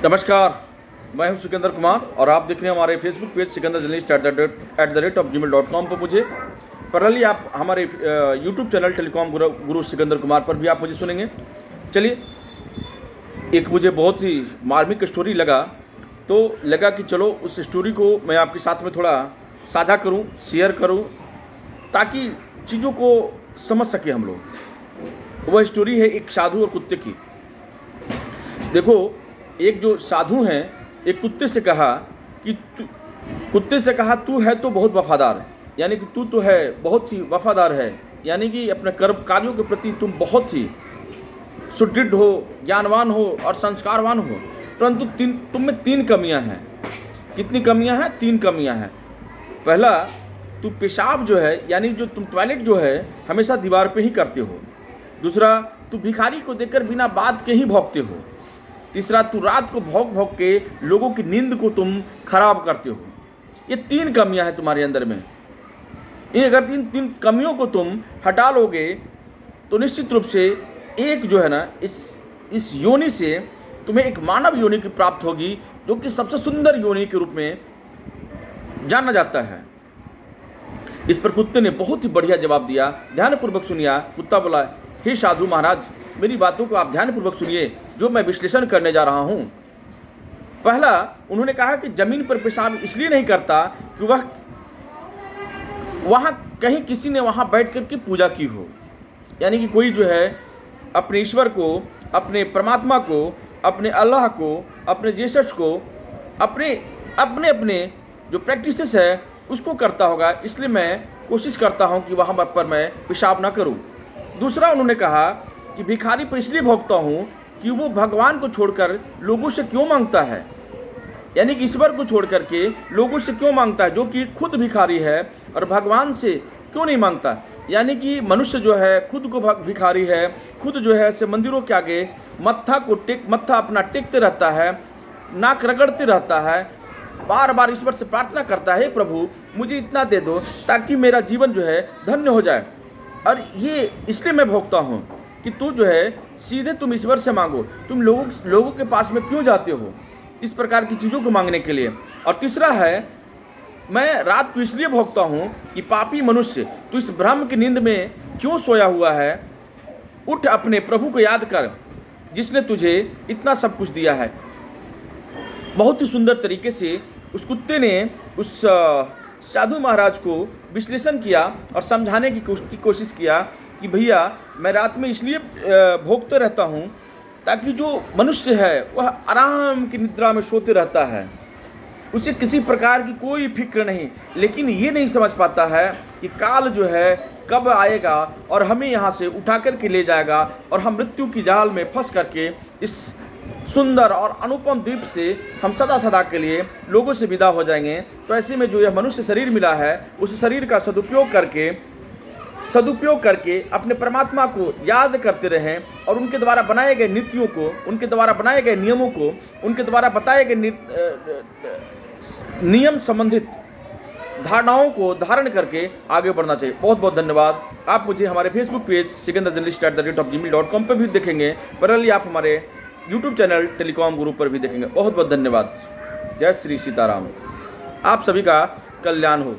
नमस्कार, मैं हूं सिकंदर कुमार और आप देख रहे हैं हमारे Facebook page Sikandar journalist @gmail.com पर मुझे। पैरेलली आप हमारे यूट्यूब चैनल टेलीकॉम गुरु सिकंदर कुमार पर भी आप मुझे सुनेंगे। चलिए, एक मुझे बहुत ही मार्मिक स्टोरी लगा, तो लगा कि चलो उस स्टोरी को मैं आपके साथ में थोड़ा साझा करूं, शेयर करूं, ताकि चीज़ों को समझ सके हम लोग। वह स्टोरी है एक साधु और कुत्ते की। देखो, एक जो साधु हैं, एक कुत्ते से कहा कि तू है तो बहुत वफादार, यानी कि तू तो है बहुत ही वफादार है, यानी कि अपने कर्म कार्यों के प्रति तुम बहुत ही सुदृढ़ हो, ज्ञानवान हो और संस्कारवान हो, परंतु तुम में 3 कमियां हैं। कितनी कमियां हैं? 3 कमियां हैं। पहला, तू पेशाब जो है, यानी जो तुम टॉयलेट जो है हमेशा दीवार पे ही करते हो। दूसरा, तू भिखारी को देखकर बिना बात के ही भौंकते हो। तीसरा, तू रात को भौंक भौंक के लोगों की नींद को तुम खराब करते हो। ये 3 कमियां हैं तुम्हारे अंदर में। इन अगर 3 कमियों को तुम हटा लोगे तो निश्चित रूप से एक जो है ना, इस योनि से तुम्हें एक मानव योनि की प्राप्त होगी, जो कि सबसे सुंदर योनि के रूप में जाना जाता है। इस पर कुत्ते ने बहुत ही बढ़िया जवाब दिया। ध्यानपूर्वक सुनिया। कुत्ता बोला, हे साधु महाराज, मेरी बातों को आप ध्यानपूर्वक सुनिए, जो मैं विश्लेषण करने जा रहा हूं। पहला, उन्होंने कहा कि जमीन पर पेशाब इसलिए नहीं करता कि वहां कहीं किसी ने वहां बैठ कर के पूजा की हो, यानी कि कोई जो है अपने ईश्वर को, अपने परमात्मा को, अपने अल्लाह को, अपने जीसस को, अपने अपने अपने जो प्रैक्टिसेस है उसको करता होगा, इसलिए मैं कोशिश करता हूं कि वहां पर मैं पेशाब ना करूं। दूसरा, उन्होंने कहा कि भिखारी पर इसलिए भोगता हूं कि वो भगवान को छोड़कर लोगों से क्यों मांगता है, यानी कि ईश्वर को छोड़ करके लोगों से क्यों मांगता है, जो कि खुद भिखारी है, और भगवान से क्यों नहीं मांगता। यानी कि मनुष्य जो है खुद को भिखारी है, खुद जो है से मंदिरों के आगे मत्था अपना टेकते रहता है, नाक रगड़ते रहता है, बार बार ईश्वर से प्रार्थना करता है, प्रभु मुझे इतना दे दो ताकि मेरा जीवन जो है धन्य हो जाए। और ये इसलिए मैं भोगता हूँ कि तू जो है सीधे तुम ईश्वर से मांगो, तुम लोगों के पास में क्यों जाते हो इस प्रकार की चीज़ों को मांगने के लिए। और तीसरा है, मैं रात को इसलिए भोगता हूँ कि पापी मनुष्य तू इस ब्रह्म की नींद में क्यों सोया हुआ है, उठ अपने प्रभु को याद कर जिसने तुझे इतना सब कुछ दिया है। बहुत ही सुंदर तरीके से उस कुत्ते ने उस साधु महाराज को विश्लेषण किया और समझाने की कोशिश किया कि भैया, मैं रात में इसलिए भोगते रहता हूँ ताकि जो मनुष्य है वह आराम की निद्रा में सोते रहता है, उसे किसी प्रकार की कोई फिक्र नहीं, लेकिन ये नहीं समझ पाता है कि काल जो है कब आएगा और हमें यहाँ से उठा करके ले जाएगा और हम मृत्यु की जाल में फंस करके इस सुंदर और अनुपम द्वीप से हम सदा सदा के लिए लोगों से विदा हो जाएंगे। तो ऐसे में जो यह मनुष्य शरीर मिला है, उस शरीर का सदुपयोग करके अपने परमात्मा को याद करते रहें और उनके द्वारा बनाए गए नीतियों को, उनके द्वारा बनाए गए नियमों को, उनके द्वारा बताए गए नियम संबंधित धारणाओं को धारण करके आगे बढ़ना चाहिए। बहुत बहुत धन्यवाद। आप मुझे हमारे Facebook page Sikandar journalist @gmail.com पर भी देखेंगे। पैरेलली आप हमारे यूट्यूब चैनल टेलीकॉम गुरु पर भी देखेंगे। बहुत बहुत धन्यवाद। जय श्री सीताराम। आप सभी का कल्याण हो।